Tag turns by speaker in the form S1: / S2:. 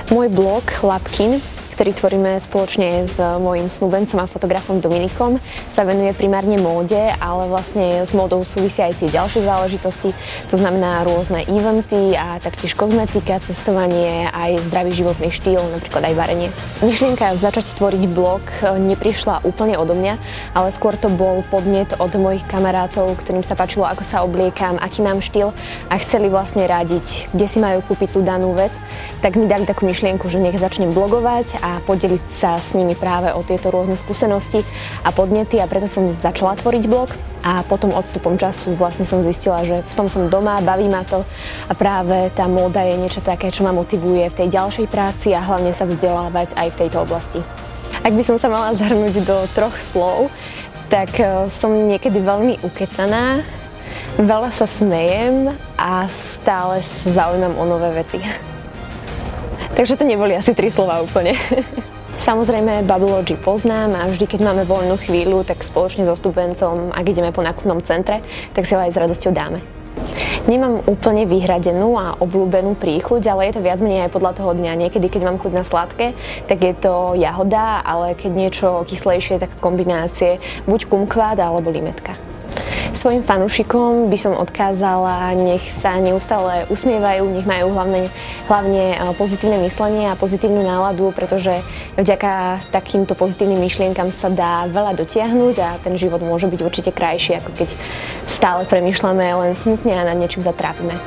S1: Môj blog Labkin, ktorý tvoríme spoločne s mojím snúbencom a fotografom Dominikom, sa venuje primárne móde, ale vlastne s módou súvisia aj tie ďalšie záležitosti. To znamená rôzne eventy a taktiež kozmetika, cestovanie, aj zdravý životný štýl, napríklad aj varenie. Myšlienka začať tvoriť blog neprišla úplne odo mňa, ale skôr to bol podnet od mojich kamarátov, ktorým sa páčilo, ako sa obliekam, aký mám štýl a chceli vlastne radiť, kde si majú kúpiť tú danú vec. Tak mi dali takú myšlienku, že nech začnem blogovať a podeliť sa s nimi práve o tieto rôzne skúsenosti a podnety, a preto som začala tvoriť blog a potom odstupom času vlastne som zistila, že v tom som doma, baví ma to a práve tá móda je niečo také, čo ma motivuje v tej ďalšej práci a hlavne sa vzdelávať aj v tejto oblasti. Ak by som sa mala zhrnúť do 3 slov, tak som niekedy veľmi ukecaná, veľa sa smejem a stále sa zaujímam o nové veci. Takže to neboli asi 3 slova úplne. Samozrejme Bubblelogy poznám a vždy, keď máme voľnú chvíľu, tak spoločne so stupencom, ak ideme po nákupnom centre, tak si ho aj s radosťou dáme. Nemám úplne vyhradenú a obľúbenú príchuť, ale je to viac menej aj podľa toho dňa. Niekedy, keď mám chuť na sladké, tak je to jahoda, ale keď niečo kyslejšie, tak kombinácie buď kumkvát alebo limetka. Svojim fanúšikom by som odkázala, nech sa neustále usmievajú, nech majú hlavne pozitívne myslenie a pozitívnu náladu, pretože vďaka takýmto pozitívnym myšlienkam sa dá veľa dotiahnuť a ten život môže byť určite krajší, ako keď stále premýšľame len smutne a nad niečím sa trápime.